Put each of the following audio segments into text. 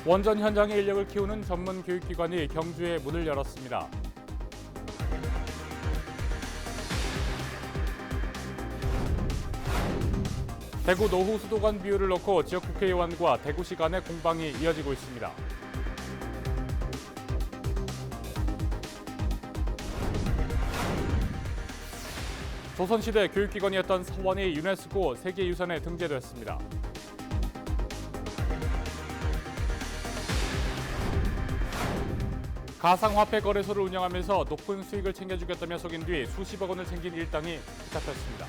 원전 현장의 인력을 키우는 전문 교육기관이 경주에 문을 열었습니다. 대구 노후 수도관 비율을 놓고 지역 국회의원과 대구시 간의 공방이 이어지고 있습니다. 조선시대 교육기관이었던 서원이 유네스코 세계유산에 등재됐습니다. 가상화폐 거래소를 운영하면서 높은 수익을 챙겨주겠다며 속인 뒤 수십억 원을 챙긴 일당이 붙잡혔습니다.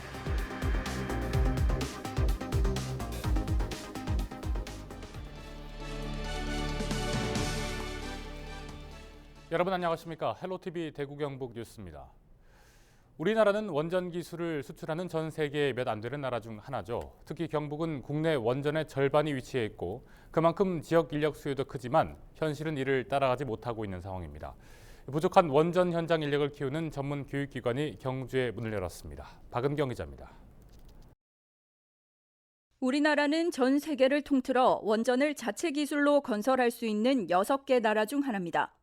여러분 안녕하십니까? 헬로티비 대구 경북 뉴스입니다. 우리나라는 원전 기술을 수출하는 전 세계에 몇 안 되는 나라 중 하나죠. 특히 경북은 국내 원전의 절반이 위치해 있고 그만큼 지역 인력 수요도 크지만 현실은 이를 따라가지 못하고 있는 상황입니다. 부족한 원전 현장 인력을 키우는 전문 교육기관이 경주에 문을 열었습니다. 박은경 기자입니다. 우리나라는 전 세계를 통틀어 원전을 자체 기술로 건설할 수 있는 6개 나라 중 하나입니다.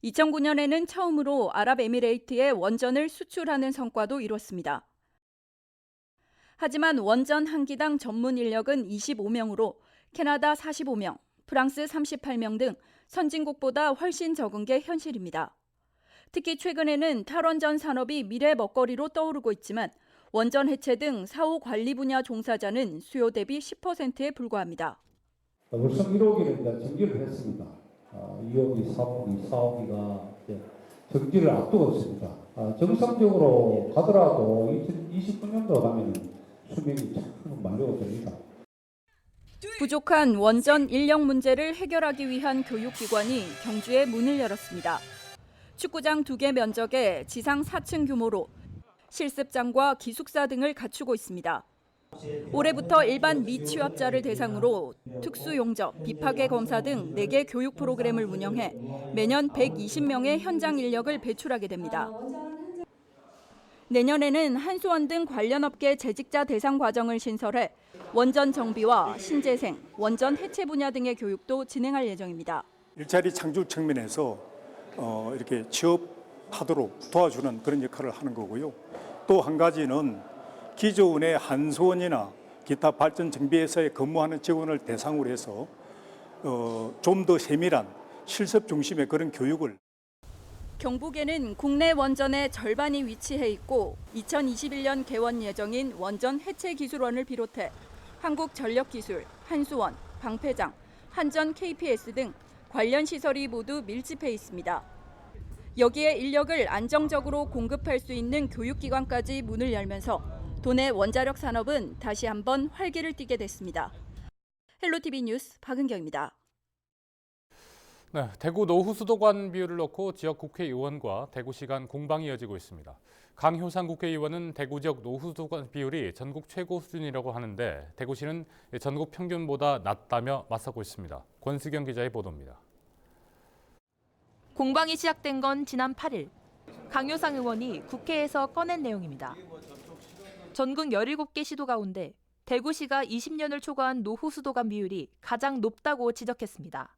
2009년에는 처음으로 아랍에미레이트에 원전을 수출하는 성과도 이뤘습니다. 하지만 원전 한 기당 전문 인력은 25명으로 캐나다 45명, 프랑스 38명 등 선진국보다 훨씬 적은 게 현실입니다. 특히 최근에는 탈원전 산업이 미래 먹거리로 떠오르고 있지만 원전 해체 등 사후 관리 분야 종사자는 수요 대비 10%에 불과합니다. 월성 1호기를 정지를 했습니다. 2호기, 3호기, 4호기가 정지를 앞두고 있습니다. 정상적으로 가더라도 2029년도 가면 수명이 참 만료가 됩니다. 부족한 원전 인력 문제를 해결하기 위한 교육기관이 경주에 문을 열었습니다. 축구장 2개 면적에 지상 4층 규모로 실습장과 기숙사 등을 갖추고 있습니다. 올해부터 일반 미취업자를 대상으로 특수용접, 비파괴 검사 등 4개 교육 프로그램을 운영해 매년 120명의 현장 인력을 배출하게 됩니다. 내년에는 한수원 등 관련 업계 재직자 대상 과정을 신설해 원전 정비와 신재생, 원전 해체 분야 등의 교육도 진행할 예정입니다. 일자리 창출 측면에서 이렇게 취업하도록 도와주는 그런 역할을 하는 거고요. 또 한 가지는 기존의 한수원이나 기타 발전 정비회사에 근무하는 직원을 대상으로 해서 좀 더 세밀한 실습 중심의 그런 교육을. 경북에는 국내 원전의 절반이 위치해 있고 2021년 개원 예정인 원전 해체 기술원을 비롯해 한국전력기술, 한수원, 방패장, 한전 KPS 등 관련 시설이 모두 밀집해 있습니다. 여기에 인력을 안정적으로 공급할 수 있는 교육기관까지 문을 열면서 도내 원자력 산업은 다시 한번 활기를 띠게 됐습니다. 헬로티비 뉴스 박은경입니다. 네, 대구 노후 수도관 비율을 놓고 지역 국회의원과 대구시 간 공방이 이어지고 있습니다. 강효상 국회의원은 대구 지역 노후 수도관 비율이 전국 최고 수준이라고 하는데 대구시는 전국 평균보다 낮다며 맞서고 있습니다. 권수경 기자의 보도입니다. 공방이 시작된 건 지난 8일. 강효상 의원이 국회에서 꺼낸 내용입니다. 전국 17개 시도 가운데 대구시가 20년을 초과한 노후 수도관 비율이 가장 높다고 지적했습니다.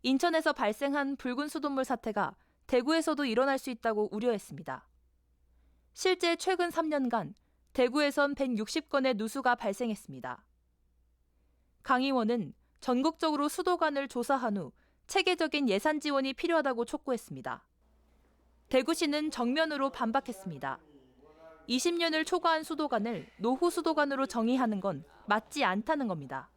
인천에서 발생한 붉은 수돗물 사태가 대구에서도 일어날 수 있다고 우려했습니다. 실제 최근 3년간 대구에선 160건의 누수가 발생했습니다. 강 의원은 전국적으로 수도관을 조사한 후 체계적인 예산 지원이 필요하다고 촉구했습니다. 대구시는 정면으로 반박했습니다. 20년을 초과한 수도관을 노후 수도관으로 정의하는 건 맞지 않다는 겁니다.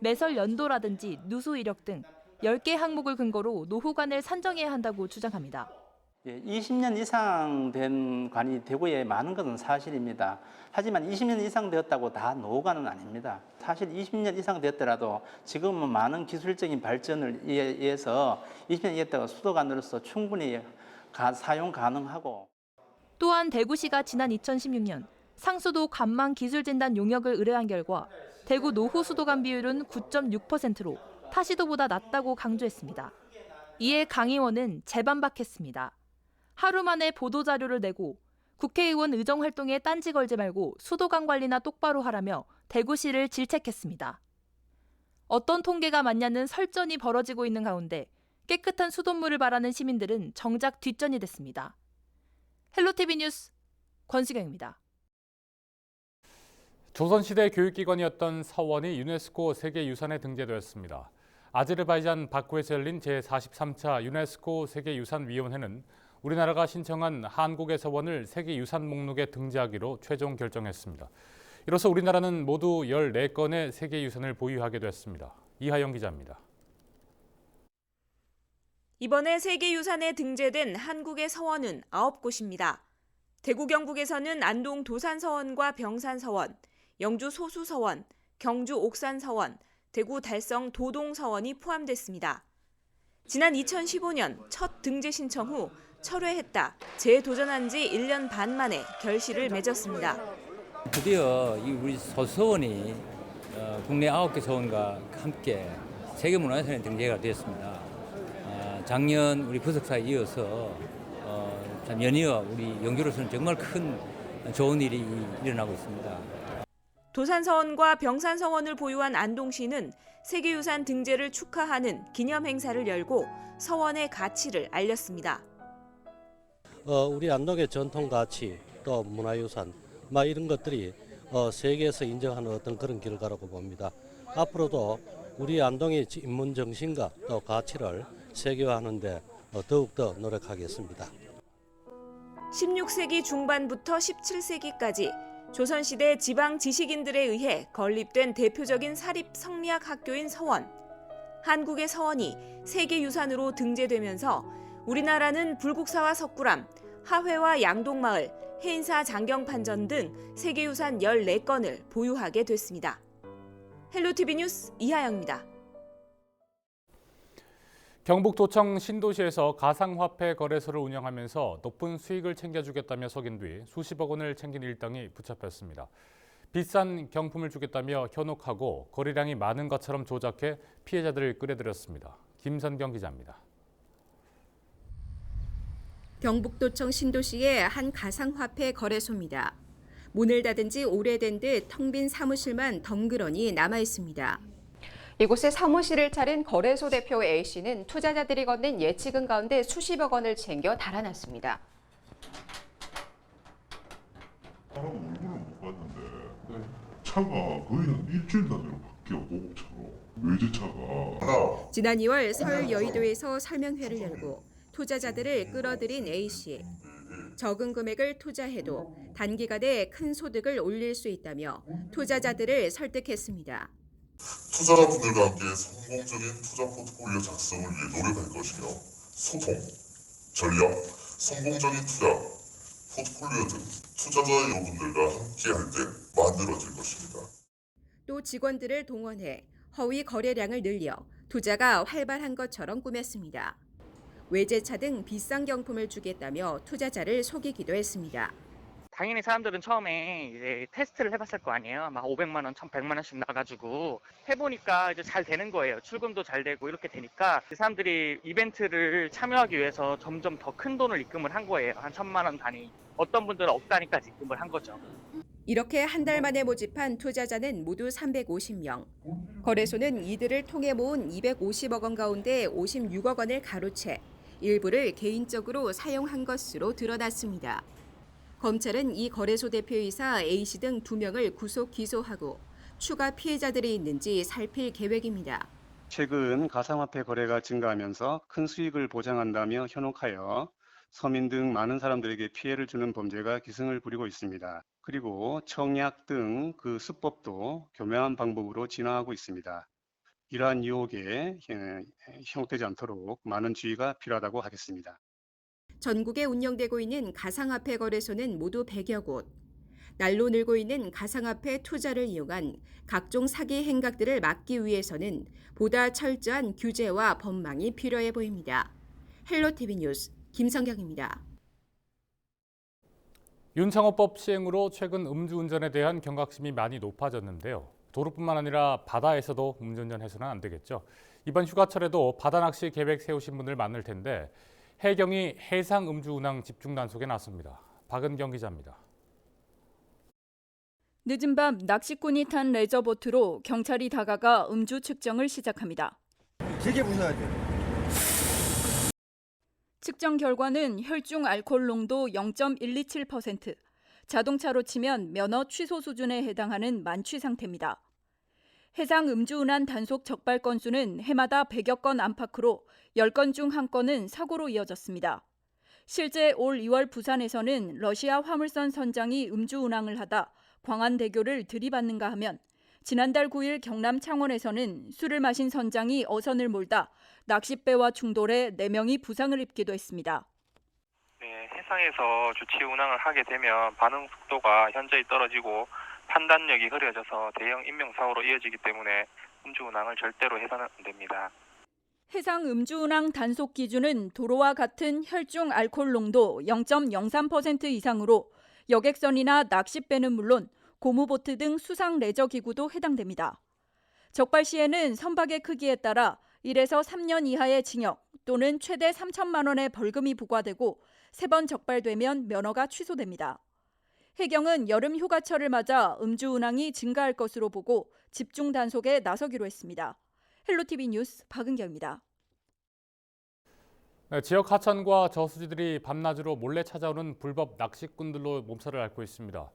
매설 연도라든지 누수 이력 등 10개 항목을 근거로 노후관을 산정해야 한다고 주장합니다. 20년 이상 된 관이 대구에 많은 것은 사실입니다. 하지만 20년 이상 되었다고 다 노후관은 아닙니다. 사실 20년 이상 되었더라도 지금은 많은 기술적인 발전을 위해서 20년 이었다가 수도관으로서 충분히 사용 가능하고. 또한 대구시가 지난 2016년 상수도 관망 기술진단 용역을 의뢰한 결과 대구 노후 수도관 비율은 9.6%로 타 시도보다 낮다고 강조했습니다. 이에 강 의원은 재반박했습니다. 하루 만에 보도자료를 내고 국회의원 의정 활동에 딴지 걸지 말고 수도관 관리나 똑바로 하라며 대구시를 질책했습니다. 어떤 통계가 맞냐는 설전이 벌어지고 있는 가운데 깨끗한 수돗물을 바라는 시민들은 정작 뒷전이 됐습니다. 헬로티비 뉴스 권수경입니다. 조선시대 교육기관이었던 서원이 유네스코 세계유산에 등재되었습니다. 아제르바이잔 바쿠에서 열린 제43차 유네스코 세계유산위원회는 우리나라가 신청한 한국의 서원을 세계유산 목록에 등재하기로 최종 결정했습니다. 이로써 우리나라는 모두 14건의 세계유산을 보유하게 됐습니다. 이하영 기자입니다. 이번에 세계유산에 등재된 한국의 서원은 9곳입니다. 대구 경북에서는 안동 도산서원과 병산서원, 영주 소수서원, 경주 옥산서원, 대구 달성 도동서원이 포함됐습니다. 지난 2015년 첫 등재 신청 후 철회했다 재도전한 지 1년 반 만에 결실을 맺었습니다. 드디어 우리 소서원이 국내 9개 서원과 함께 세계문화유산에 등재가 되었습니다. 작년 우리 부석사에 이어서 참 연이어 우리 영주로서는 정말 큰 좋은 일이 일어나고 있습니다. 도산서원과 병산서원을 보유한 안동시는 세계유산 등재를 축하하는 기념 행사를 열고 서원의 가치를 알렸습니다. 우리 안동의 전통 가치 또 문화유산 이런 것들이 세계에서 인정하는 어떤 그런 결과라고 봅니다. 앞으로도 우리 안동의 인문 정신과 또 가치를 세계화하는 데 더욱더 노력하겠습니다. 16세기 중반부터 17세기까지 조선시대 지방 지식인들에 의해 건립된 대표적인 사립 성리학 학교인 서원. 한국의 서원이 세계유산으로 등재되면서 우리나라는 불국사와 석굴암, 하회와 양동마을, 해인사 장경판전 등 세계유산 14건을 보유하게 됐습니다. 헬로티비 뉴스 이하영입니다. 경북도청 신도시에서 가상화폐 거래소를 운영하면서 높은 수익을 챙겨주겠다며 속인 뒤 수십억 원을 챙긴 일당이 붙잡혔습니다. 비싼 경품을 주겠다며 현혹하고 거래량이 많은 것처럼 조작해 피해자들을 끌어들였습니다. 김선경 기자입니다. 경북도청 신도시의 한 가상화폐 거래소입니다. 문을 닫은 지 오래된 듯 텅 빈 사무실만 덩그러니 남아 있습니다. 이곳에 사무실을 차린 거래소 대표 A씨는 투자자들이 건넨 예치금 가운데 수십억 원을 챙겨 달아났습니다. 사람 얼굴을 못 봤는데 차가 거의 한 일주일 단위로 바뀌어 고급차로 외제차가. 지난 2월 서울 여의도에서 설명회를 열고 투자자들을 끌어들인 A씨. 적은 금액을 투자해도 단기간에 큰 소득을 올릴 수 있다며 투자자들을 설득했습니다. 투자자분들과 함께 성공적인 투자 포트폴리오 작성을 위해 노력할 것이며 소통, 전략, 성공적인 투자, 포트폴리오 등 투자자 여러분들과 함께할 때 만들어질 것입니다. 또 직원들을 동원해 허위 거래량을 늘려 투자가 활발한 것처럼 꾸몄습니다. 외제차 등 비싼 경품을 주겠다며 투자자를 속이기도 했습니다. 당연히 사람들은 처음에 이제 테스트를 해봤을 거 아니에요. 막 500만 원, 1,100만 원씩 나가지고 해보니까 이제 잘 되는 거예요. 출금도 잘 되고 이렇게 되니까 사람들이 이벤트를 참여하기 위해서 점점 더 큰 돈을 입금을 한 거예요. 한 1,000만 원 단위. 어떤 분들은 억 단위까지 입금을 한 거죠. 이렇게 한 달 만에 모집한 투자자는 모두 350명. 거래소는 이들을 통해 모은 250억 원 가운데 56억 원을 가로채 일부를 개인적으로 사용한 것으로 드러났습니다. 검찰은 이 거래소 대표이사 A씨 등 2명을 구속 기소하고 추가 피해자들이 있는지 살필 계획입니다. 최근 가상화폐 거래가 증가하면서 큰 수익을 보장한다며 현혹하여 서민 등 많은 사람들에게 피해를 주는 범죄가 기승을 부리고 있습니다. 그리고 청약 등 그 수법도 교묘한 방법으로 진화하고 있습니다. 이러한 유혹에 현혹되지 않도록 많은 주의가 필요하다고 하겠습니다. 전국에 운영되고 있는 가상화폐 거래소는 모두 100여 곳. 날로 늘고 있는 가상화폐 투자를 이용한 각종 사기 행각들을 막기 위해서는 보다 철저한 규제와 법망이 필요해 보입니다. 헬로티비 뉴스 김성경입니다. 윤창호법 시행으로 최근 음주운전에 대한 경각심이 많이 높아졌는데요. 도로뿐만 아니라 바다에서도 음주운전 해서는 안 되겠죠. 이번 휴가철에도 바다 낚시 계획 세우신 분들 많을 텐데 해경이 해상 음주 운항 집중 단속에 나섭니다. 박은경 기자입니다. 늦은 밤 낚시꾼이 탄 레저보트로 경찰이 다가가 음주 측정을 시작합니다. 길게 부숴야 돼. 측정 결과는 혈중 알코올 농도 0.127%, 자동차로 치면 면허 취소 수준에 해당하는 만취 상태입니다. 해상 음주운항 단속 적발 건수는 해마다 100여 건 안팎으로 10건 중 1건은 사고로 이어졌습니다. 실제 올 2월 부산에서는 러시아 화물선 선장이 음주운항을 하다 광안대교를 들이받는가 하면 지난달 9일 경남 창원에서는 술을 마신 선장이 어선을 몰다 낚싯배와 충돌해 4명이 부상을 입기도 했습니다. 네, 해상에서 주치 운항을 하게 되면 반응 속도가 현저히 떨어지고 판단력이 흐려져서 대형 인명사고로 이어지기 때문에 음주운항을 절대로 해서는 안 됩니다. 해상 음주운항 단속 기준은 도로와 같은 혈중 알코올 농도 0.03% 이상으로 여객선이나 낚싯배는 물론 고무보트 등 수상 레저 기구도 해당됩니다. 적발 시에는 선박의 크기에 따라 1에서 3년 이하의 징역 또는 최대 3천만 원의 벌금이 부과되고 3번 적발되면 면허가 취소됩니다. 해경은 여름 휴가철을 맞아 음주운항이 증가할 것으로 보고 집중 단속에 나서기로 했습니다. 헬로티비 뉴스 박은경입니다. 네, 지역 하천과 저수지들이 밤낮으로 몰래 찾아오는 불법 낚시꾼들로 몸살을 앓고 있습니다.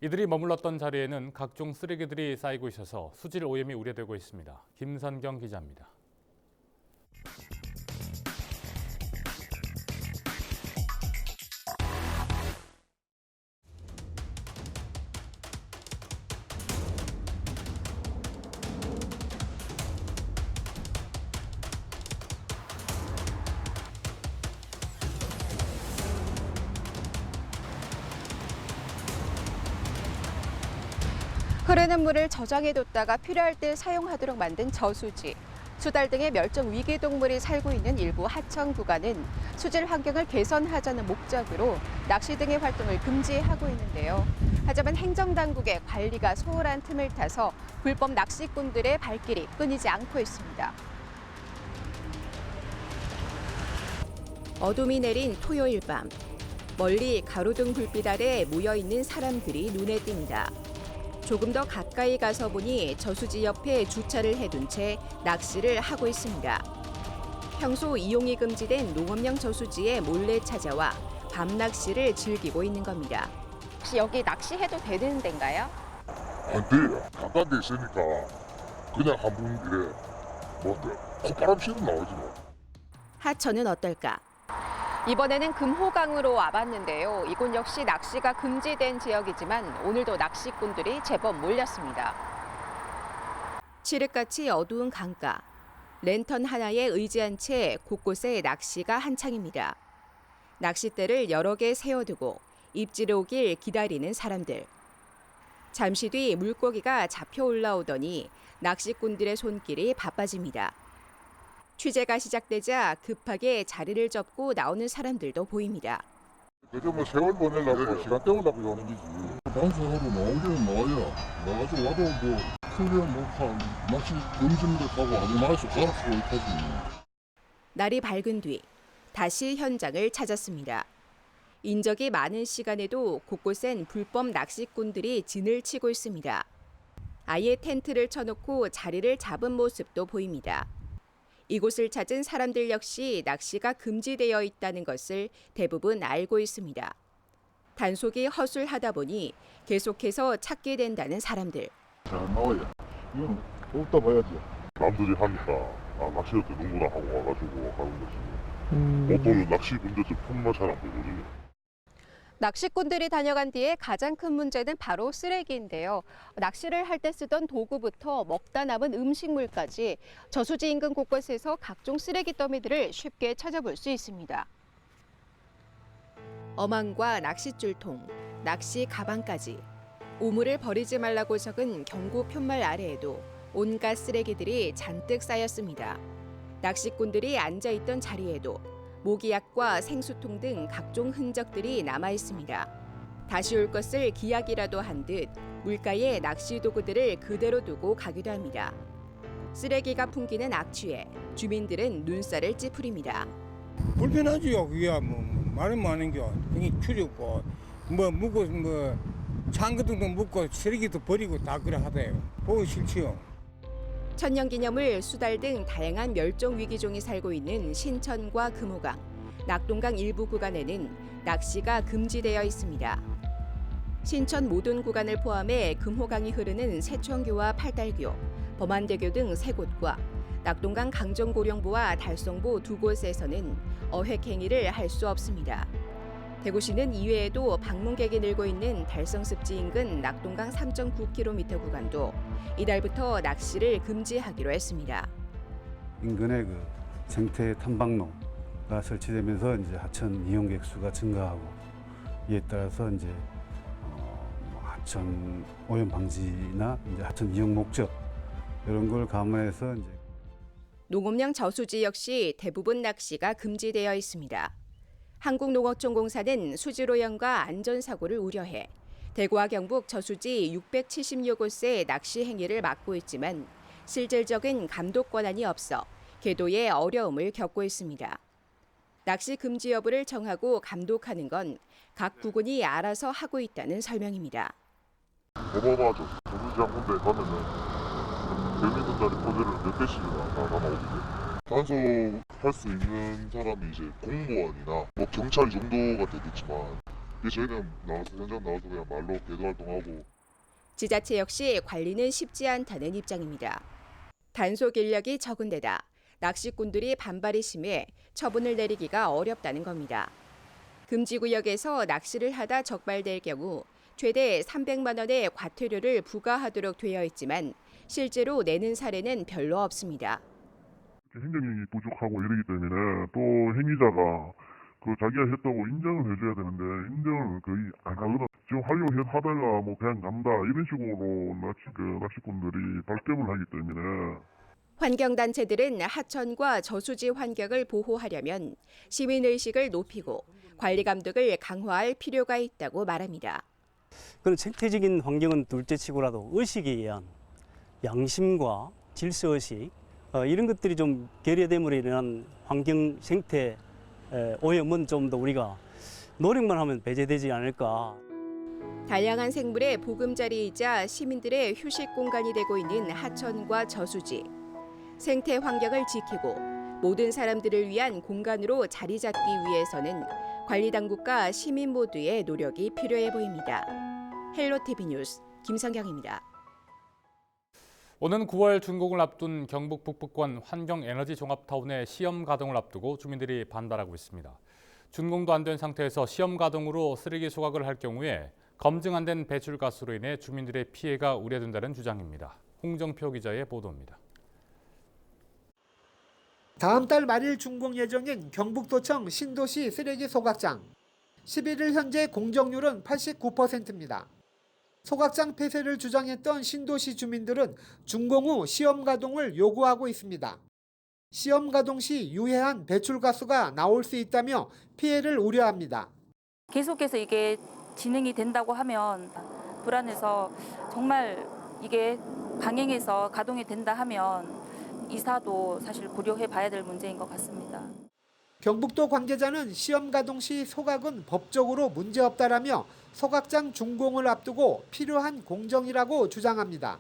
이들이 머물렀던 자리에는 각종 쓰레기들이 쌓이고 있어서 수질 오염이 우려되고 있습니다. 김선경 기자입니다. 흐르는 물을 저장해뒀다가 필요할 때 사용하도록 만든 저수지, 수달 등의 멸종 위기 동물이 살고 있는 일부 하천 구간은 수질 환경을 개선하자는 목적으로 낚시 등의 활동을 금지하고 있는데요. 하지만 행정당국의 관리가 소홀한 틈을 타서 불법 낚시꾼들의 발길이 끊이지 않고 있습니다. 어둠이 내린 토요일 밤, 멀리 가로등 불빛 아래 모여있는 사람들이 눈에 띕니다. 조금 더 가까이 가서 보니 저수지 옆에 주차를 해둔 채 낚시를 하고 있습니다. 평소 이용이 금지된 농업용 저수지에 몰래 찾아와 밤 낚시를 즐기고 있는 겁니다. 혹시 여기 낚시해도 되는 데인가요? 안 돼. 바깥에 있으니까 그냥 한번 이래 뭐 콧바람 쐬면 나오지 뭐. 하천은 어떨까? 이번에는 금호강으로 와봤는데요. 이곳 역시 낚시가 금지된 지역이지만 오늘도 낚시꾼들이 제법 몰렸습니다. 칠흑같이 어두운 강가. 랜턴 하나에 의지한 채 곳곳에 낚시가 한창입니다. 낚싯대를 여러 개 세워두고 입질에 오길 기다리는 사람들. 잠시 뒤 물고기가 잡혀 올라오더니 낚시꾼들의 손길이 바빠집니다. 취재가 시작되자 급하게 자리를 접고 나오는 사람들도 보입니다. 그저 뭐 세월 보내려고 시간 때우려고 오는 거지. 방송으로 나오기는 나와요. 나가지고 와도 뭐 크게 뭐한 낚시 금지인데 가고 아주 나가서 가르치고 있거든. 날이 밝은 뒤 다시 현장을 찾았습니다. 인적이 많은 시간에도 곳곳엔 불법 낚시꾼들이 진을 치고 있습니다. 아예 텐트를 쳐놓고 자리를 잡은 모습도 보입니다. 이곳을 찾은 사람들 역시 낚시가 금지되어 있다는 것을 대부분 알고 있습니다. 단속이 허술하다 보니 계속해서 찾게 된다는 사람들. 잘 나와요. 이건 없다 봐야지. 남들이 하니까 낚시할 때 농구나 하고 와가지고 하는 거지. 보통은 낚시 분들도 편만 잘 안 보거든요. 낚시꾼들이 다녀간 뒤에 가장 큰 문제는 바로 쓰레기인데요. 낚시를 할 때 쓰던 도구부터 먹다 남은 음식물까지 저수지 인근 곳곳에서 각종 쓰레기 더미들을 쉽게 찾아볼 수 있습니다. 어망과 낚싯줄통, 낚시 가방까지 우물을 버리지 말라고 적은 경고 푯말 아래에도 온갖 쓰레기들이 잔뜩 쌓였습니다. 낚시꾼들이 앉아있던 자리에도 모기약과 생수통 등 각종 흔적들이 남아 있습니다. 다시 올 것을 기약이라도 한 듯 물가에 낚시 도구들을 그대로 두고 가기도 합니다. 쓰레기가 풍기는 악취에 주민들은 눈살을 찌푸립니다. 불편하지요. 그게 뭐 말은 많은 게 굉장히 추잡고 뭐 묵고 뭐 장거등도 묻고 쓰레기도 버리고 다 그래 하대요. 보기 싫지요. 천년기념을 수달 등 다양한 멸종 위기종이 살고 있는 신천과 금호강, 낙동강 일부 구간에는 낚시가 금지되어 있습니다. 신천 모든 구간을 포함해 금호강이 흐르는 세천교와 팔달교, 범안대교 등 3곳과 낙동강 강정고령부와 달성부 2곳에서는 어획 행위를 할 수 없습니다. 대구시는 이외에도 방문객이 늘고 있는 달성습지 인근 낙동강 3.9km 구간도 이달부터 낚시를 금지하기로 했습니다. 인근에 그 생태 탐방로가 설치되면서 이제 하천 이용객 수가 증가하고 이에 따라서 이제 하천 오염 방지나 이제 하천 이용 목적 이런 걸 감안해서 이제 농업용 저수지 역시 대부분 낚시가 금지되어 있습니다. 한국농업정공사는 수질오염과 안전사고를 우려해 대구와 경북 저수지 670여 곳의 낚시 행위를 막고 있지만 실질적인 감독 권한이 없어 계도에 어려움을 겪고 있습니다. 낚시 금지 여부를 정하고 감독하는 건 각 부군이 알아서 하고 있다는 설명입니다. 어마어마하죠. 저수지 한 군데 가면은 대리분들이 포대를 몇 대씩이나 다 남아오거든요. 단속할 수 있는 사람이 이제 공무원이나 뭐 경찰 정도가 되겠지만 저희는 나와서 현장 나와서 그냥 말로 계도 활동하고. 지자체 역시 관리는 쉽지 않다는 입장입니다. 단속 인력이 적은 데다 낚시꾼들이 반발이 심해 처분을 내리기가 어렵다는 겁니다. 금지구역에서 낚시를 하다 적발될 경우 최대 300만 원의 과태료를 부과하도록 되어 있지만 실제로 내는 사례는 별로 없습니다. 행정력이 부족하고 이러기 때문에 또 행위자가 자기가 했다고 인정을 해줘야 되는데 인정을 거의 안 하거나 지금 활용하다가 뭐 그냥 간다 이런 식으로 낚시꾼들이 발뺌을 하기 때문에. 환경단체들은 하천과 저수지 환경을 보호하려면 시민의식을 높이고 관리 감독을 강화할 필요가 있다고 말합니다. 그런 생태적인 환경은 둘째치고라도 의식에 의한 양심과 질서의식 이런 것들이 좀 결여됨으로 인한 환경 생태 오염은 좀 더 우리가 노력만 하면 배제되지 않을까. 다양한 생물의 보금자리이자 시민들의 휴식 공간이 되고 있는 하천과 저수지. 생태 환경을 지키고 모든 사람들을 위한 공간으로 자리 잡기 위해서는 관리 당국과 시민 모두의 노력이 필요해 보입니다. 헬로티비 뉴스 김성경입니다. 오는 9월 준공을 앞둔 경북 북부권 환경에너지 종합타운의 시험 가동을 앞두고 주민들이 반발하고 있습니다. 준공도 안 된 상태에서 시험 가동으로 쓰레기 소각을 할 경우에 검증 안 된 배출가스로 인해 주민들의 피해가 우려된다는 주장입니다. 홍정표 기자의 보도입니다. 다음 달 말일 준공 예정인 경북도청 신도시 쓰레기 소각장. 11일 현재 공정률은 89%입니다. 소각장 폐쇄를 주장했던 신도시 주민들은 준공 후 시험 가동을 요구하고 있습니다. 시험 가동 시 유해한 배출가스가 나올 수 있다며 피해를 우려합니다. 계속해서 이게 진행이 된다고 하면 불안해서 정말 이게 강행해서 가동이 된다 하면 이사도 사실 고려해 봐야 될 문제인 것 같습니다. 경북도 관계자는 시험 가동 시 소각은 법적으로 문제없다라며 소각장 준공을 앞두고 필요한 공정이라고 주장합니다.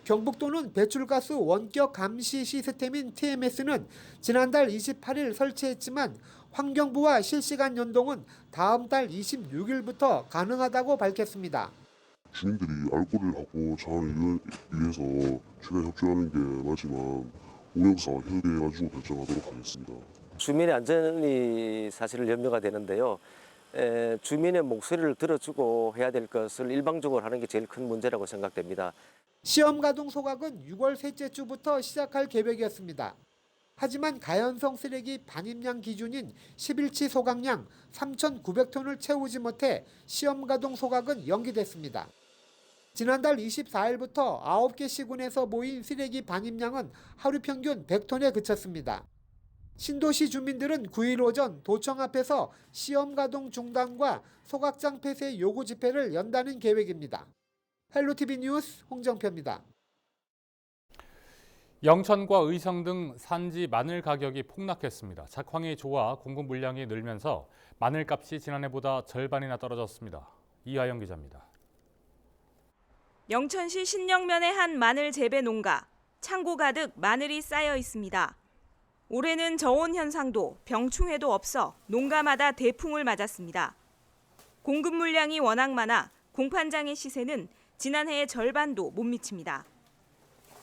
경북도는 배출가스 원격 감시 시스템인 TMS는 지난달 28일 설치했지만 환경부와 실시간 연동은 다음 달 26일부터 가능하다고 밝혔습니다. 주민들이 알고를 하고 자원을 위해서 최대한 협조하는 게 맞지만 운영사와 협의해가지고 결정하도록 하겠습니다. 주민의 안전이 사실 염려가 되는데요. 주민의 목소리를 들어주고 해야 될 것을 일방적으로 하는 게 제일 큰 문제라고 생각됩니다. 시험 가동 소각은 6월 셋째 주부터 시작할 계획이었습니다. 하지만 가연성 쓰레기 반입량 기준인 10일치 소각량 3,900톤을 채우지 못해 시험 가동 소각은 연기됐습니다. 지난달 24일부터 9개 시군에서 모인 쓰레기 반입량은 하루 평균 100톤에 그쳤습니다. 신도시 주민들은 9일 오전 도청 앞에서 시험 가동 중단과 소각장 폐쇄 요구 집회를 연다는 계획입니다. 헬로티비 뉴스 홍정표입니다. 영천과 의성 등 산지 마늘 가격이 폭락했습니다. 작황이 좋아 공급 물량이 늘면서 마늘값이 지난해보다 절반이나 떨어졌습니다. 이하영 기자입니다. 영천시 신영면의 한 마늘 재배 농가. 창고 가득 마늘이 쌓여 있습니다. 올해는 저온 현상도 병충해도 없어 농가마다 대풍을 맞았습니다. 공급 물량이 워낙 많아 공판장의 시세는 지난해의 절반도 못 미칩니다.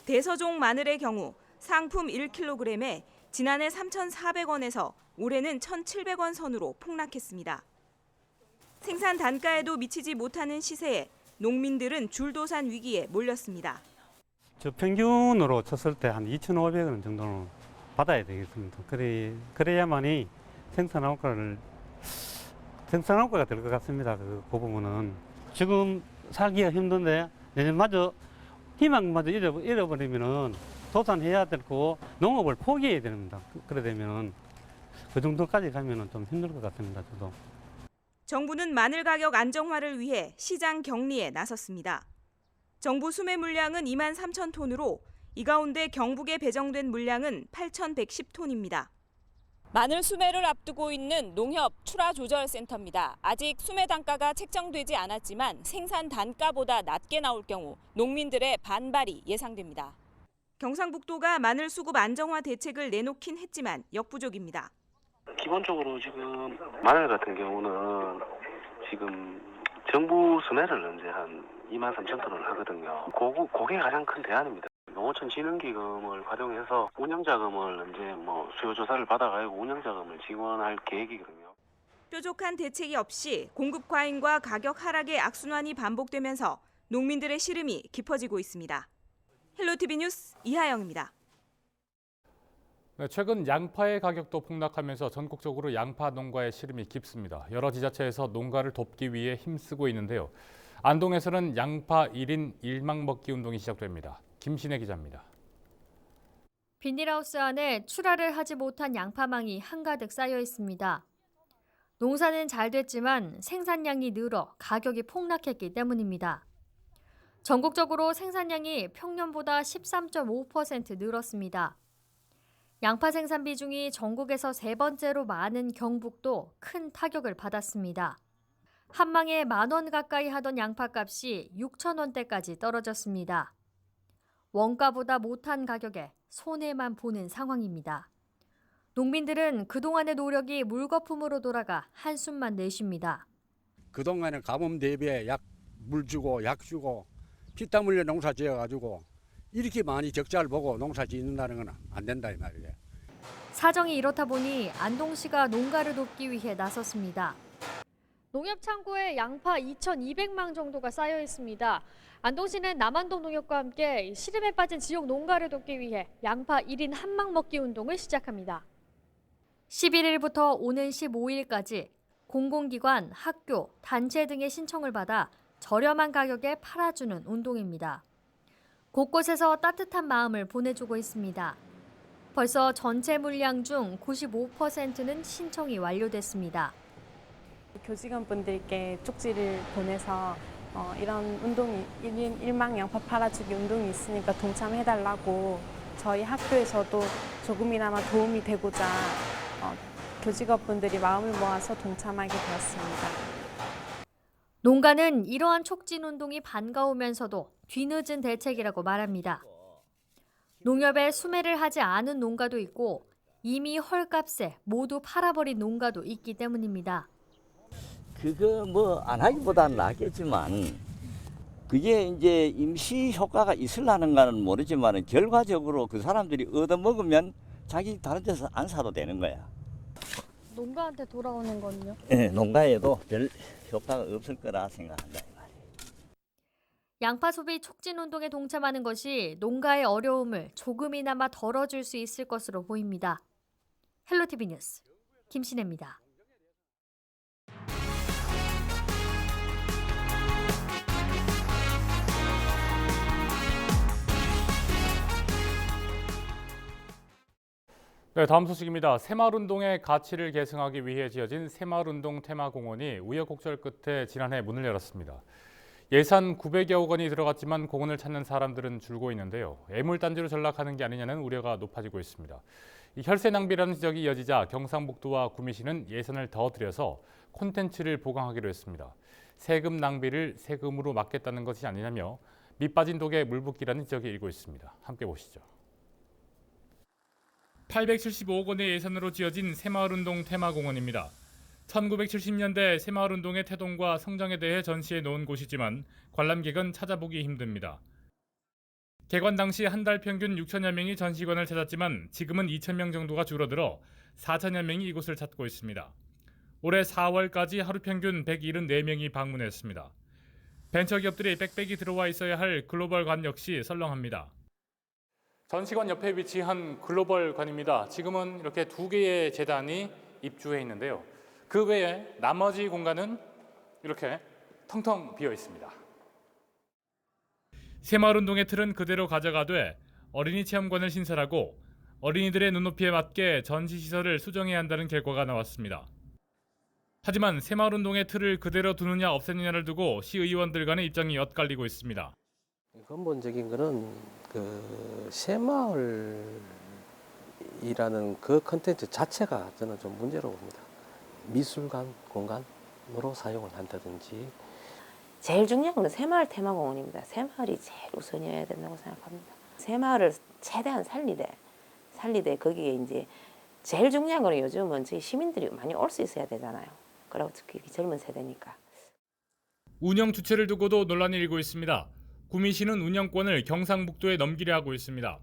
대서종 마늘의 경우 상품 1kg에 지난해 3,400원에서 올해는 1,700원 선으로 폭락했습니다. 생산 단가에도 미치지 못하는 시세에 농민들은 줄도산 위기에 몰렸습니다. 저 평균으로 쳤을 때 한 2,500원 정도는 받아야 되겠습니다. 그래야만이 생산효과가 될 것 같습니다. 그 부분은 지금 살기가 힘든데 내년마저 희망마저 잃어버리면은 도산해야 되고 농업을 포기해야 됩니다. 그래 되면은 그 정도까지 가면은 좀 힘들 것 같습니다. 저도. 정부는 마늘 가격 안정화를 위해 시장 격리에 나섰습니다. 정부 수매 물량은 2만 3천 톤으로 이 가운데 경북에 배정된 물량은 8,110톤입니다. 마늘 수매를 앞두고 있는 농협 출하조절센터입니다. 아직 수매 단가가 책정되지 않았지만 생산 단가보다 낮게 나올 경우 농민들의 반발이 예상됩니다. 경상북도가 마늘 수급 안정화 대책을 내놓긴 했지만 역부족입니다. 기본적으로 지금 마늘 같은 경우는 지금 정부 수매를 이제 한 2만 3천 톤을 하거든요. 그게 가장 큰 대안입니다. 농어촌 진흥기금을 활용해서 운영자금을 이제 수요 조사를 받아가지고 운영자금을 지원할 계획이거든요. 뾰족한 대책이 없이 공급 과잉과 가격 하락의 악순환이 반복되면서 농민들의 시름이 깊어지고 있습니다. 헬로티비 뉴스 이하영입니다. 네, 최근 양파의 가격도 폭락하면서 전국적으로 양파 농가의 시름이 깊습니다. 여러 지자체에서 농가를 돕기 위해 힘쓰고 있는데요. 안동에서는 양파 1인 1망 먹기 운동이 시작됩니다. 김신혜 기자입니다. 비닐하우스 안에 출하를 하지 못한 양파망이 한가득 쌓여 있습니다. 농사는 잘 됐지만 생산량이 늘어 가격이 폭락했기 때문입니다. 전국적으로 생산량이 평년보다 13.5% 늘었습니다. 양파 생산 비중이 전국에서 세 번째로 많은 경북도 큰 타격을 받았습니다. 한 망에 10,000원 가까이 하던 양파값이 6,000원대까지 떨어졌습니다. 원가보다 못한 가격에 손해만 보는 상황입니다. 농민들은 그동안의 노력이 물거품으로 돌아가 한숨만 내쉽니다. 그동안에 가뭄 대비에 물 주고 약 주고 피땀 흘려 농사 지어가지고 이렇게 많이 적자를 보고 농사 짓는다는 건 안 된다 이 말이에요. 사정이 이렇다 보니 안동시가 농가를 돕기 위해 나섰습니다. 농협 창고에 양파 2,200망 정도가 쌓여 있습니다. 안동시는 남안동 농협과 함께 시름에 빠진 지역 농가를 돕기 위해 양파 1인 1망 먹기 운동을 시작합니다. 11일부터 오는 15일까지 공공기관, 학교, 단체 등의 신청을 받아 저렴한 가격에 팔아주는 운동입니다. 곳곳에서 따뜻한 마음을 보내주고 있습니다. 벌써 전체 물량 중 95%는 신청이 완료됐습니다. 교직원분들께 쪽지를 보내서 이런 운동이 1인 1망 양파 팔아주기 운동이 있으니까 동참해달라고 저희 학교에서도 조금이나마 도움이 되고자 교직원분들이 마음을 모아서 동참하게 되었습니다. 농가는 이러한 촉진 운동이 반가우면서도 뒤늦은 대책이라고 말합니다. 농협에 수매를 하지 않은 농가도 있고 이미 헐값에 모두 팔아버린 농가도 있기 때문입니다. 그거 안 하기보다는 낫겠지만 그게 이제 임시 효과가 있으려는가는 모르지만 결과적으로 그 사람들이 얻어먹으면 자기 다른 데서 안 사도 되는 거야. 농가한테 돌아오는 건요? 네, 농가에도 별 효과가 없을 거라 생각한다. 양파 소비 촉진 운동에 동참하는 것이 농가의 어려움을 조금이나마 덜어줄 수 있을 것으로 보입니다. 헬로티비 뉴스 김신혜입니다. 네, 다음 소식입니다. 새마을운동의 가치를 계승하기 위해 지어진 새마을운동 테마공원이 우여곡절 끝에 지난해 문을 열었습니다. 예산 900여억 원이 들어갔지만 공원을 찾는 사람들은 줄고 있는데요. 애물단지로 전락하는 게 아니냐는 우려가 높아지고 있습니다. 이 혈세 낭비라는 지적이 이어지자 경상북도와 구미시는 예산을 더 들여서 콘텐츠를 보강하기로 했습니다. 세금 낭비를 세금으로 막겠다는 것이 아니냐며 밑 빠진 독에 물 붓기라는 지역이 일고 있습니다. 함께 보시죠. 875억 원의 예산으로 지어진 새마을운동 테마공원입니다. 1970년대 새마을운동의 태동과 성장에 대해 전시해 놓은 곳이지만 관람객은 찾아보기 힘듭니다. 개관 당시 한 달 평균 6천여 명이 전시관을 찾았지만 지금은 2천 명 정도가 줄어들어 4천여 명이 이곳을 찾고 있습니다. 올해 4월까지 하루 평균 174명이 방문했습니다. 벤처기업들이 빽빽이 들어와 있어야 할 글로벌관 역시 썰렁합니다. 전시관 옆에 위치한 글로벌관입니다. 지금은 이렇게 2개의 재단이 입주해 있는데요. 그 외에 나머지 공간은 이렇게 텅텅 비어 있습니다. 새마을운동의 틀은 그대로 가져가되 어린이 체험관을 신설하고 어린이들의 눈높이에 맞게 전시시설을 수정해야 한다는 결과가 나왔습니다. 하지만 새마을운동의 틀을 그대로 두느냐 없애느냐를 두고 시의원들 간의 입장이 엇갈리고 있습니다. 근본적인 거는 그 새마을이라는 그 컨텐츠 자체가 저는 좀 문제로 봅니다. 미술관 공간으로 사용을 한다든지. 제일 중요한 건 새마을 테마공원입니다. 새마을이 제일 우선이어야 된다고 생각합니다. 새마을을 최대한 살리되 거기에 이제 제일 중요한 거는 요즘은 저희 시민들이 많이 올 수 있어야 되잖아요. 그리고 특히 젊은 세대니까. 운영 주체를 두고도 논란이 일고 있습니다. 구미시는 운영권을 경상북도에 넘기려 하고 있습니다.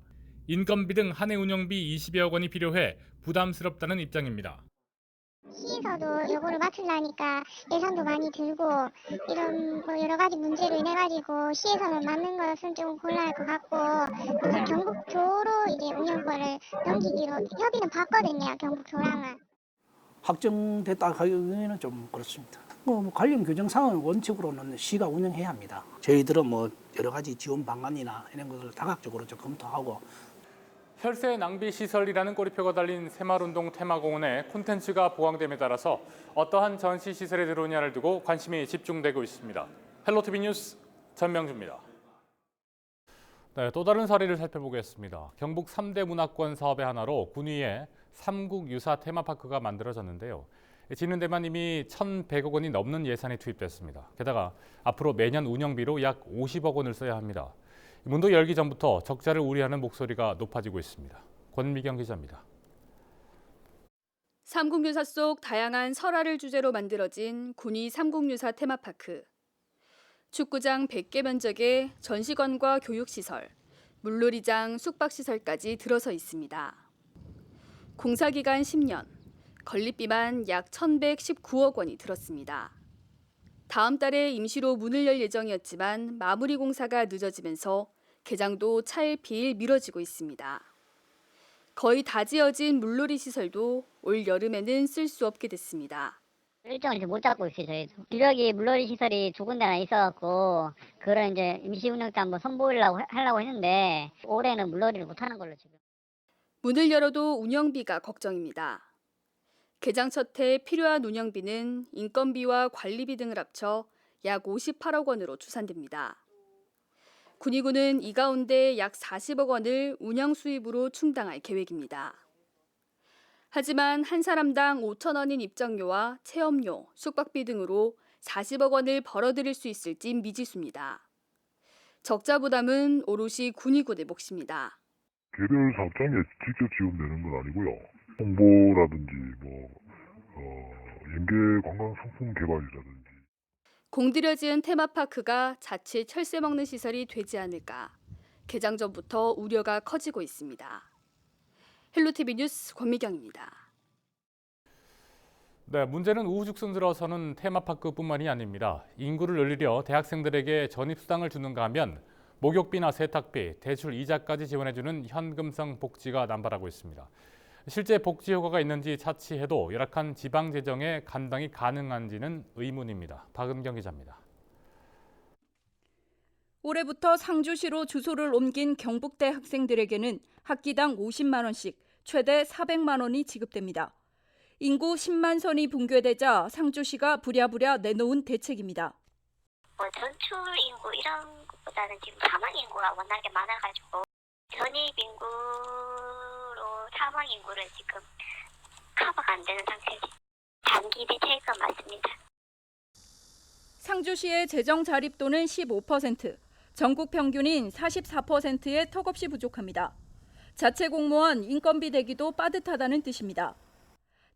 인건비 등 한 해 운영비 20여억 원이 필요해 부담스럽다는 입장입니다. 시에서도 요거를 맡으려니까 예산도 많이 들고 이런 뭐 여러 가지 문제로 인해 가지고 시에서는 맞는 것은 좀 곤란할 것 같고 이제 경북도로 이제 운영권을 넘기기로 협의는 봤거든요. 경북도랑은. 확정됐다 하기에는 좀 그렇습니다. 뭐 관련 규정상은 원칙으로는 시가 운영해야 합니다. 저희들은 뭐 여러 가지 지원 방안이나 이런 것을 다각적으로 좀 검토하고. 혈세 낭비 시설이라는 꼬리표가 달린 새마을운동 테마공원에 콘텐츠가 보강됨에 따라서 어떠한 전시 시설에 들어오냐를 두고 관심이 집중되고 있습니다. 헬로티비 뉴스 전명주입니다. 네, 또 다른 사례를 살펴보겠습니다. 경북 3대 문화권 사업의 하나로 군위에 삼국유사 테마파크가 만들어졌는데요. 지는 데만 이미 1,100억 원이 넘는 예산이 투입됐습니다. 게다가 앞으로 매년 운영비로 약 50억 원을 써야 합니다. 문도 열기 전부터 적자를 우려하는 목소리가 높아지고 있습니다. 권미경 기자입니다. 삼국유사 속 다양한 설화를 주제로 만들어진 군위 삼국유사 테마파크. 축구장 100개 면적에 전시관과 교육시설, 물놀이장, 숙박시설까지 들어서 있습니다. 공사기간 10년, 건립비만 약 1,119억 원이 들었습니다. 다음 달에 임시로 문을 열 예정이었지만 마무리 공사가 늦어지면서 개장도 차일피일 미뤄지고 있습니다. 거의 다 지어진 물놀이 시설도 올 여름에는 쓸 수 없게 됐습니다. 일정을 이제 못 잡고 있어요. 저희도. 여기 물놀이 시설이 두 군데나 있어갖고 그런 이제 임시 운영 때 한번 하려고 했는데 올해는 물놀이를 못 하는 걸로 지금. 문을 열어도 운영비가 걱정입니다. 개장 첫 해 필요한 운영비는 인건비와 관리비 등을 합쳐 약 58억 원으로 추산됩니다. 군위군은 이 가운데 약 40억 원을 운영 수입으로 충당할 계획입니다. 하지만 한 사람당 5천 원인 입장료와 체험료, 숙박비 등으로 40억 원을 벌어들일 수 있을지 미지수입니다. 적자 부담은 오롯이 군위군의 몫입니다. 개별 사업장에 직접 지원되는 건 아니고요. 홍보라든지 연계 관광 상품 개발이라든지. 공들여 지은 테마파크가 자칫 철새 먹는 시설이 되지 않을까. 개장 전부터 우려가 커지고 있습니다. 헬로티비 뉴스 권미경입니다. 네, 문제는 우후죽순 들어서는 테마파크뿐만이 아닙니다. 인구를 늘리려 대학생들에게 전입수당을 주는가 하면 목욕비나 세탁비, 대출 이자까지 지원해주는 현금성 복지가 남발하고 있습니다. 실제 복지 효과가 있는지 차치해도 열악한 지방 재정에 감당이 가능한지는 의문입니다. 박은경 기자입니다. 올해부터 상주시로 주소를 옮긴 경북대 학생들에게는 학기당 50만 원씩 최대 400만 원이 지급됩니다. 인구 10만 선이 붕괴되자 상주시가 부랴부랴 내놓은 대책입니다. 전출 인구 이런 것보다는 지금 사망 인구가 워낙에 많아가지고 전입 인구로 사망 인구를 지금 커버가 안 되는 상태지. 단기 대책인 것 맞습니다. 상주시의 재정 자립도는 15%, 전국 평균인 44%에 턱없이 부족합니다. 자체 공무원 인건비 대기도 빠듯하다는 뜻입니다.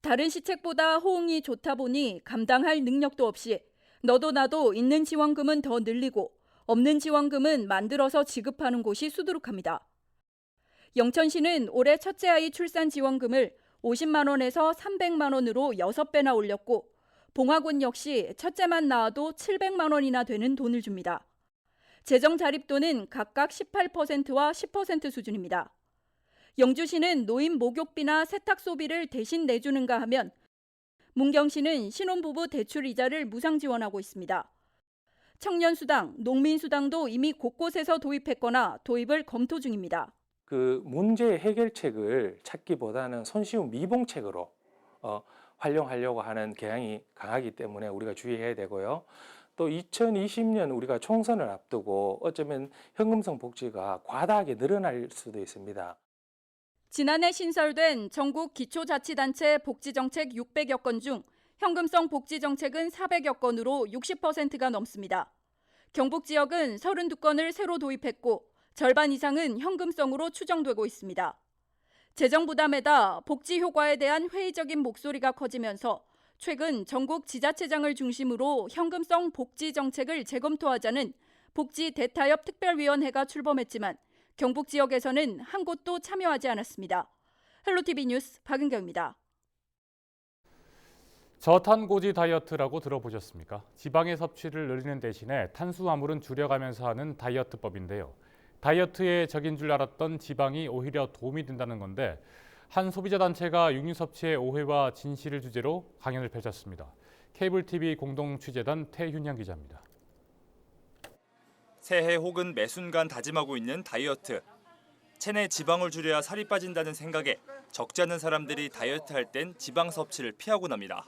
다른 시책보다 호응이 좋다 보니 감당할 능력도 없이 너도 나도 있는 지원금은 더 늘리고 없는 지원금은 만들어서 지급하는 곳이 수두룩합니다. 영천시는 올해 첫째 아이 출산 지원금을 50만 원에서 300만 원으로 6배나 올렸고 봉화군 역시 첫째만 낳아도 700만 원이나 되는 돈을 줍니다. 재정 자립도는 각각 18%와 10% 수준입니다. 영주시는 노인 목욕비나 세탁 소비를 대신 내주는가 하면 문경시는 신혼부부 대출 이자를 무상 지원하고 있습니다. 청년수당, 농민수당도 이미 곳곳에서 도입했거나 도입을 검토 중입니다. 그 문제 해결책을 찾기보다는 손쉬운 미봉책으로 활용하려고 하는 경향이 강하기 때문에 우리가 주의해야 되고요. 또 2020년 우리가 총선을 앞두고 어쩌면 현금성 복지가 과다하게 늘어날 수도 있습니다. 지난해 신설된 전국 기초자치단체 복지정책 600여 건 중 현금성 복지정책은 400여 건으로 60%가 넘습니다. 경북 지역은 32건을 새로 도입했고 절반 이상은 현금성으로 추정되고 있습니다. 재정 부담에다 복지 효과에 대한 회의적인 목소리가 커지면서 최근 전국 지자체장을 중심으로 현금성 복지 정책을 재검토하자는 복지 대타협 특별위원회가 출범했지만 경북 지역에서는 한 곳도 참여하지 않았습니다. 헬로티비 뉴스 박은경입니다. 저탄고지 다이어트라고 들어보셨습니까? 지방의 섭취를 늘리는 대신에 탄수화물은 줄여가면서 하는 다이어트법인데요. 다이어트에 적인 줄 알았던 지방이 오히려 도움이 된다는 건데 한 소비자 단체가 육류 섭취의 오해와 진실을 주제로 강연을 펼쳤습니다. 케이블 TV 공동 취재단 태윤양 기자입니다. 새해 혹은 매 순간 다짐하고 있는 다이어트. 체내 지방을 줄여야 살이 빠진다는 생각에 적지 않은 사람들이 다이어트할 땐 지방 섭취를 피하곤 합니다.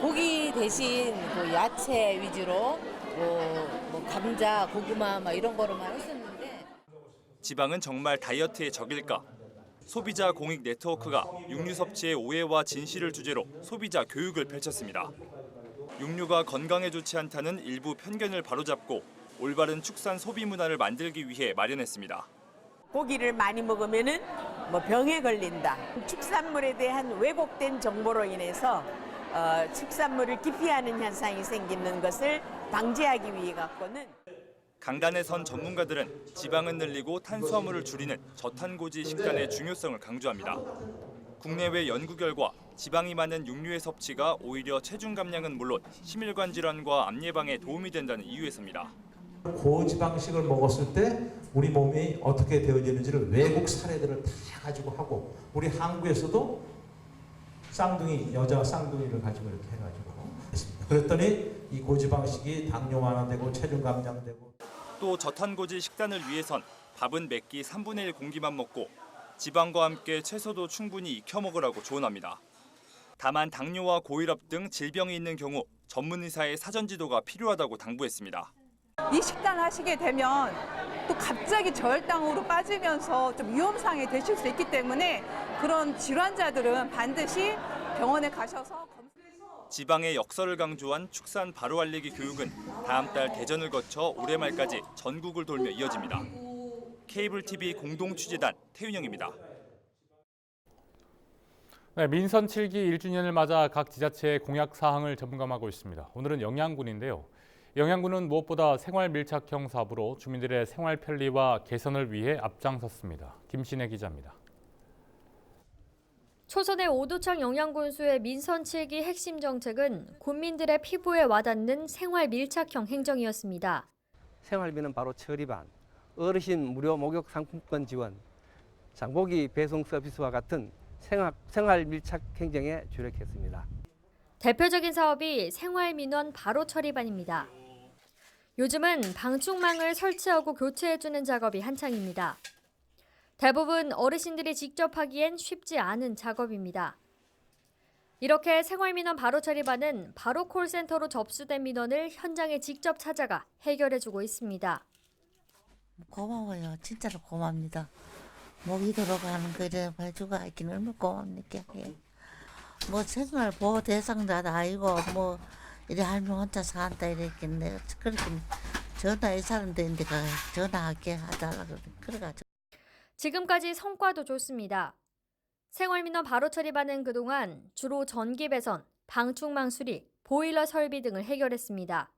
고기 대신 그 야채 위주로 뭐 감자, 고구마 막 이런 거로만 했었는데 지방은 정말 다이어트의 적일까? 소비자 공익 네트워크가 육류 섭취의 오해와 진실을 주제로 소비자 교육을 펼쳤습니다. 육류가 건강에 좋지 않다는 일부 편견을 바로잡고 올바른 축산 소비 문화를 만들기 위해 마련했습니다. 고기를 많이 먹으면은 뭐 병에 걸린다. 축산물에 대한 왜곡된 정보로 인해서 축산물을 기피하는 현상이 생기는 것을 방지하기 위해 갖고는 강단에 선 전문가들은 지방은 늘리고 탄수화물을 줄이는 저탄고지 식단의 중요성을 강조합니다. 국내외 연구 결과 지방이 많은 육류의 섭취가 오히려 체중 감량은 물론 심혈관 질환과 암 예방에 도움이 된다는 이유에서입니다. 고지방식을 먹었을 때 우리 몸이 어떻게 되어지는지를 외국 사례들을 다 가지고 하고 우리 한국에서도 쌍둥이 여자 쌍둥이를 가지고 이렇게 해가지고 했습니다. 그랬더니 이 고지방식이 당뇨 완화되고 체중 감량되고 또 저탄고지 식단을 위해선 밥은 몇 끼 3분의 1 공기만 먹고 지방과 함께 채소도 충분히 익혀 먹으라고 조언합니다. 다만 당뇨와 고혈압 등 질병이 있는 경우 전문 의사의 사전 지도가 필요하다고 당부했습니다. 이 식단 하시게 되면 또 갑자기 저혈당으로 빠지면서 좀 위험상이 되실 수 있기 때문에 그런 질환자들은 반드시 병원에 가셔서 지방의 역설을 강조한 축산 바로 알리기 교육은 다음 달 대전을 거쳐 올해 말까지 전국을 돌며 이어집니다. 케이블 TV 공동 취재단 태윤영입니다. 네, 민선 7기 1주년을 맞아 각 지자체의 공약 사항을 점검하고 있습니다. 오늘은 영양군인데요. 영양군은 무엇보다 생활 밀착형 사업으로 주민들의 생활 편리와 개선을 위해 앞장섰습니다. 김신혜 기자입니다. 초선의 오도창 영양군수의 민선 7기 핵심 정책은 국민들의 피부에 와닿는 생활 밀착형 행정이었습니다. 생활비는 바로 처리반, 어르신 무료 목욕 상품권 지원, 장보기 배송 서비스와 같은 생활 밀착 행정에 주력했습니다. 대표적인 사업이 생활민원 바로 처리반입니다. 요즘은 방충망을 설치하고 교체해주는 작업이 한창입니다. 대부분 어르신들이 직접 하기엔 쉽지 않은 작업입니다. 이렇게 생활민원 바로 처리반은 바로 콜센터로 접수된 민원을 현장에 직접 찾아가 해결해주고 있습니다. 고마워요. 진짜로 고맙니다. 목이 들어가는 거를 해주고 하기는 얼마나 고맙니까. 예. 뭐 생활 보호 대상자도 아니고 뭐 이래 할머니 혼자 산다 이랬겠네. 그렇게 전화해 사는 데인데 전화할게 하달라 그래가지고. 지금까지 성과도 좋습니다. 생활민원 바로 처리반은 그동안 주로 전기 배선, 방충망 수리, 보일러 설비 등을 해결했습니다.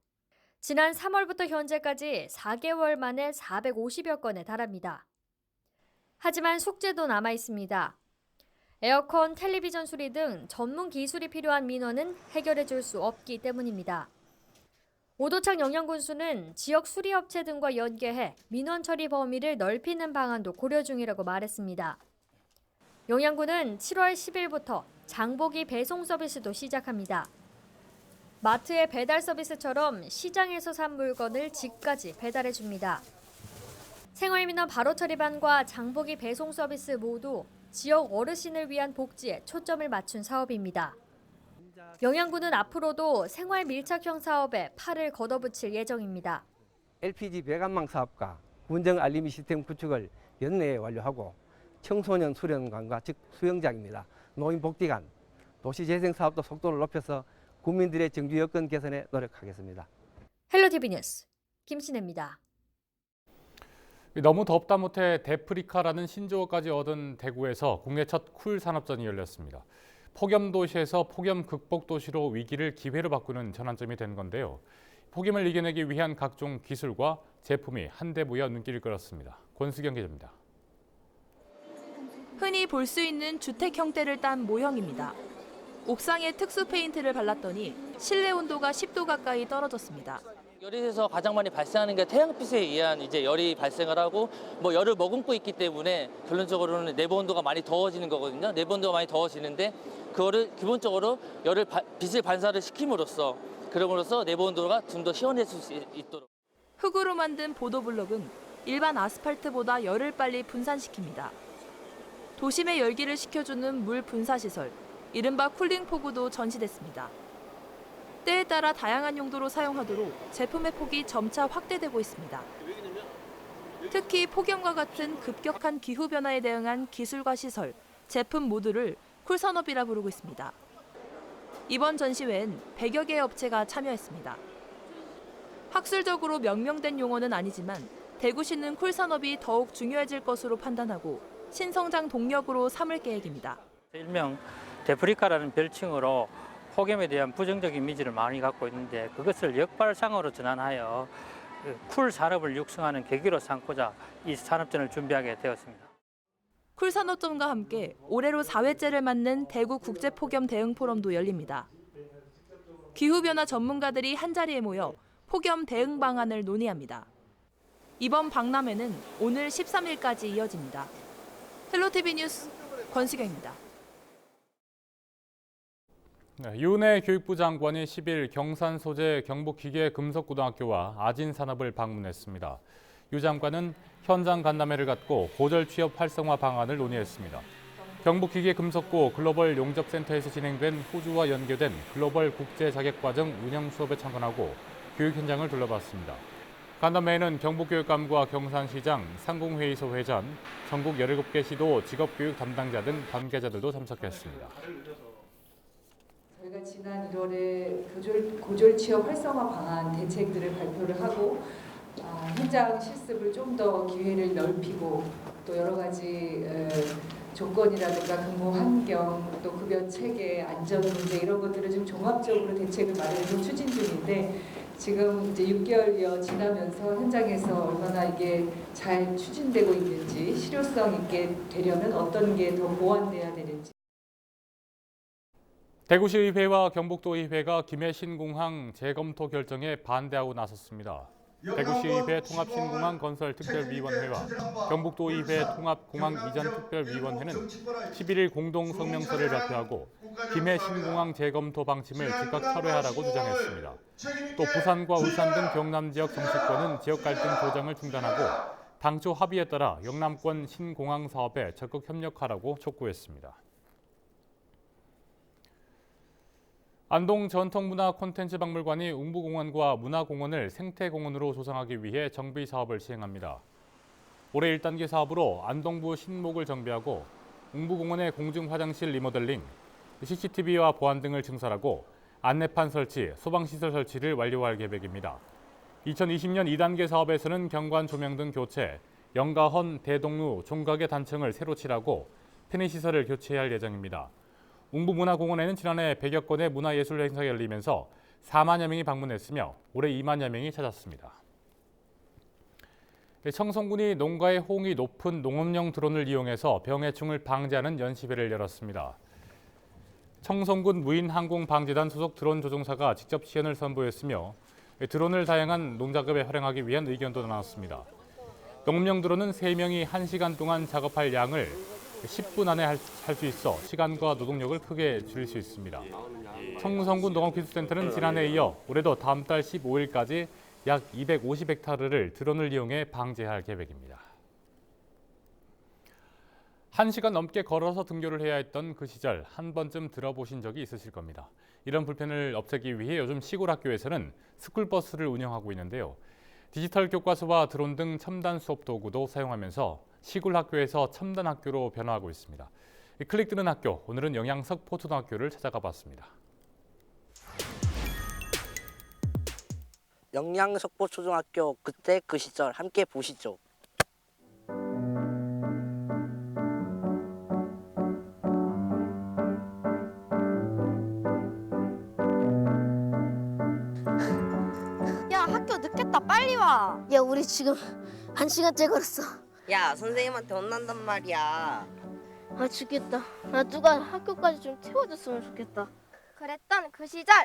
지난 3월부터 현재까지 4개월 만에 450여 건에 달합니다. 하지만 숙제도 남아 있습니다. 에어컨, 텔레비전 수리 등 전문 기술이 필요한 민원은 해결해 줄 수 없기 때문입니다. 오도창 영양군수는 지역 수리업체 등과 연계해 민원 처리 범위를 넓히는 방안도 고려 중이라고 말했습니다. 영양군은 7월 10일부터 장보기 배송 서비스도 시작합니다. 마트의 배달 서비스처럼 시장에서 산 물건을 집까지 배달해 줍니다. 생활민원 바로 처리반과 장보기 배송 서비스 모두 지역 어르신을 위한 복지에 초점을 맞춘 사업입니다. 영양군은 앞으로도 생활 밀착형 사업에 팔을 걷어붙일 예정입니다. LPG 배관망 사업과 운정 알림이 시스템 구축을 연내에 완료하고 청소년 수련관과 즉 수영장입니다. 노인복지관, 도시재생 사업도 속도를 높여서 국민들의 정주 여건 개선에 노력하겠습니다. 헬로티비 뉴스 김신혜입니다. 너무 덥다 못해 데프리카라는 신조어까지 얻은 대구에서 국내 첫 쿨 산업전이 열렸습니다. 폭염 도시에서 폭염 극복 도시로 위기를 기회로 바꾸는 전환점이 된 건데요. 폭염을 이겨내기 위한 각종 기술과 제품이 한데 모여 눈길을 끌었습니다. 권수경 기자입니다. 흔히 볼 수 있는 주택 형태를 딴 모형입니다. 옥상에 특수 페인트를 발랐더니 실내 온도가 10도 가까이 떨어졌습니다. 열에서 가장 많이 발생하는 게 태양빛에 의한 열이 발생을 하고 열을 머금고 있기 때문에 결론적으로는 내부 온도가 많이 더워지는 거거든요. 내부 온도가 많이 더워지는데 그거를 기본적으로 빛을 반사를 시킴으로써 그럼으로써 내부 온도가 좀 더 시원해질 수 있도록. 흙으로 만든 보도블럭은 일반 아스팔트보다 열을 빨리 분산시킵니다. 도심의 열기를 식혀주는 물 분사 시설, 이른바 쿨링 포구도 전시됐습니다. 때에 따라 다양한 용도로 사용하도록 제품의 폭이 점차 확대되고 있습니다. 특히 폭염과 같은 급격한 기후 변화에 대응한 기술과 시설, 제품 모두를 쿨산업이라 부르고 있습니다. 이번 전시회엔 100여 개의 업체가 참여했습니다. 학술적으로 명명된 용어는 아니지만 대구시는 쿨산업이 더욱 중요해질 것으로 판단하고 신성장 동력으로 삼을 계획입니다. 일명 데프리카라는 별칭으로 폭염에 대한 부정적 이미지를 많이 갖고 있는데 그것을 역발상으로 전환하여 쿨 산업을 육성하는 계기로 삼고자 이 산업전을 준비하게 되었습니다. 쿨산업전과 함께 올해로 4회째를 맞는 대구 국제폭염 대응 포럼도 열립니다. 기후변화 전문가들이 한자리에 모여 폭염 대응 방안을 논의합니다. 이번 박람회는 오늘 13일까지 이어집니다. 헬로티비 뉴스 권수경입니다. 윤해 교육부 장관이 10일 경산 소재 경북기계금속고등학교와 아진산업을 방문했습니다. 유 장관은 현장 간담회를 갖고 고졸 취업 활성화 방안을 논의했습니다. 경북기계금속고 글로벌 용접센터에서 진행된 호주와 연계된 글로벌 국제자격과정 운영 수업에 참관하고 교육 현장을 둘러봤습니다. 간담회에는 경북교육감과 경산시장, 상공회의소 회장, 전국 17개 시도 직업교육 담당자 등 관계자들도 참석했습니다. 저희가 지난 1월에 고졸 취업 활성화 방안 대책들을 발표를 하고 현장 실습을 좀 더 기회를 넓히고 또 여러 가지 조건이라든가 근무 환경, 또 급여 체계, 안전 문제 이런 것들을 좀 종합적으로 대책을 마련해서 추진 중인데 지금 이제 6개월여 지나면서 현장에서 얼마나 이게 잘 추진되고 있는지 실효성 있게 되려면 어떤 게 더 보완돼야 되는지. 대구시의회와 경북도의회가 김해 신공항 재검토 결정에 반대하고 나섰습니다. 대구시의회 통합신공항건설특별위원회와 경북도의회 통합공항이전특별위원회는 11일 공동성명서를 발표하고 김해 신공항 재검토 방침을 즉각 철회하라고 주장했습니다. 또 부산과 울산 등 경남 지역 정치권은 지역 갈등 조장을 중단하고 당초 합의에 따라 영남권 신공항 사업에 적극 협력하라고 촉구했습니다. 안동 전통문화 콘텐츠 박물관이 웅부공원과 문화공원을 생태공원으로 조성하기 위해 정비 사업을 시행합니다. 올해 1단계 사업으로 안동부 신목을 정비하고 웅부공원의 공중화장실 리모델링, CCTV와 보안 등을 증설하고 안내판 설치, 소방시설 설치를 완료할 계획입니다. 2020년 2단계 사업에서는 경관 조명 등 교체, 영가헌, 대동루, 종각의 단층을 새로 칠하고 편의시설을 교체할 예정입니다. 웅부문화공원에는 지난해 100여 건의 문화예술 행사가 열리면서 4만여 명이 방문했으며 올해 2만여 명이 찾았습니다. 청송군이 농가의 호응이 높은 농업용 드론을 이용해서 병해충을 방지하는 연시회를 열었습니다. 청송군 무인항공방지단 소속 드론 조종사가 직접 시연을 선보였으며 드론을 다양한 농작업에 활용하기 위한 의견도 나왔습니다. 농업용 드론은 3명이 1시간 동안 작업할 양을 10분 안에 할 수 있어 시간과 노동력을 크게 줄일 수 있습니다. 청송군 농업기술센터는 지난해에 이어 올해도 다음 달 15일까지 약 250헥타르를 드론을 이용해 방제할 계획입니다. 1시간 넘게 걸어서 등교를 해야 했던 그 시절 한 번쯤 들어보신 적이 있으실 겁니다. 이런 불편을 없애기 위해 요즘 시골 학교에서는 스쿨버스를 운영하고 있는데요. 디지털 교과서와 드론 등 첨단 수업 도구도 사용하면서 시골 학교에서 첨단 학교로 변화하고 있습니다. 클릭 뜨는 학교, 오늘은 영양석 포초등학교를 찾아가 봤습니다. 영양석포초등학교 그때 그 시절 함께 보시죠. 야, 학교 늦겠다. 빨리 와. 야, 우리 지금 1시간째 걸었어. 야, 선생님한테 혼난단 말이야. 아, 죽겠다. 나 누가 학교까지 좀 태워줬으면 좋겠다. 그랬던 그 시절.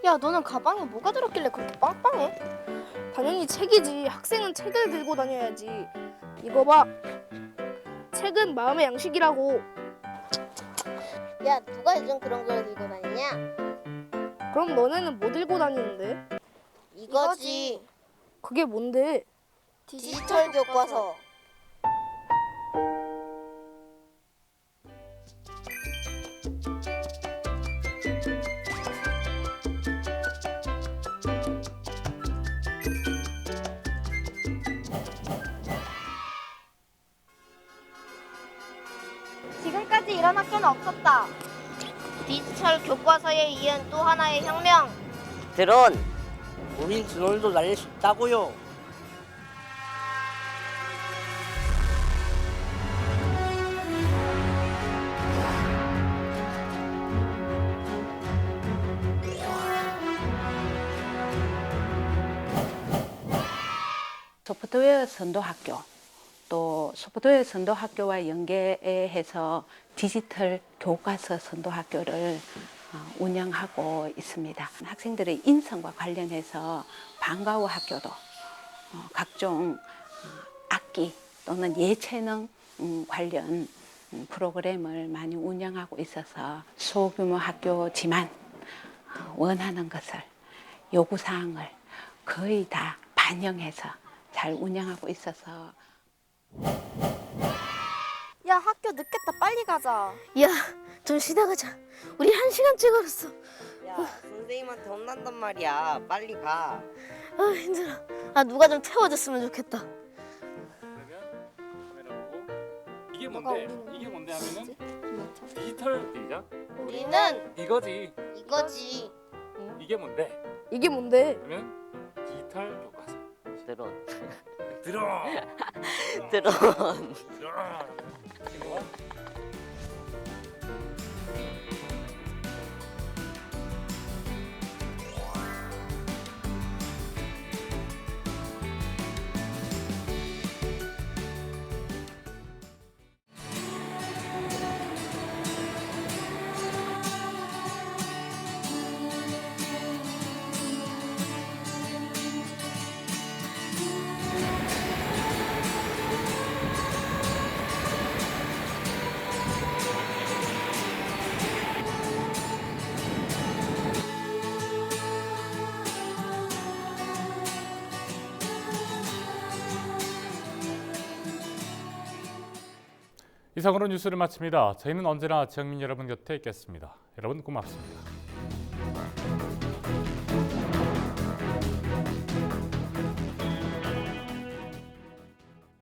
야, 너는 가방에 뭐가 들었길래 그렇게 빵빵해? 당연히 책이지. 학생은 책을 들고 다녀야지. 이거 봐. 책은 마음의 양식이라고. 야, 누가 요즘 그런 걸 들고 다니냐? 그럼 너네는 뭐 들고 다니는데? 이거지. 그게 뭔데? 디지털 교과서. 지금까지 이런 학교는 없었다. 디지털 교과서에 이은 또 하나의 혁명. 드론, 우린 드론도 날릴 수 있다고요. 소프트웨어 선도학교, 또 소프트웨어 선도학교와 연계해서 디지털 교과서 선도학교를 운영하고 있습니다. 학생들의 인성과 관련해서 방과후 학교도 각종 악기 또는 예체능 관련 프로그램을 많이 운영하고 있어서 소규모 학교지만 원하는 것을, 요구사항을 거의 다 반영해서 잘 운영하고 있어서. 야, 학교 늦겠다. 빨리 가자. 야, 좀 쉬다 가자. 우리 1시간째 걸었어. 야, 선생님한테 혼난단 말이야. 빨리 가. 아, 힘들어. 아, 누가 좀 태워줬으면 좋겠다. 그러면 카메라 보고 이게 뭔데 하면은 디지털 시작. 우리는 이거지. 이거지. 이게 뭔데? 이게 뭔데? 그러면 디지털 교과서. 드론. 드론. 드론. 이거. 이상으로 뉴스를 마칩니다. 저희는 언제나 지역민 여러분 곁에 있겠습니다. 여러분 고맙습니다.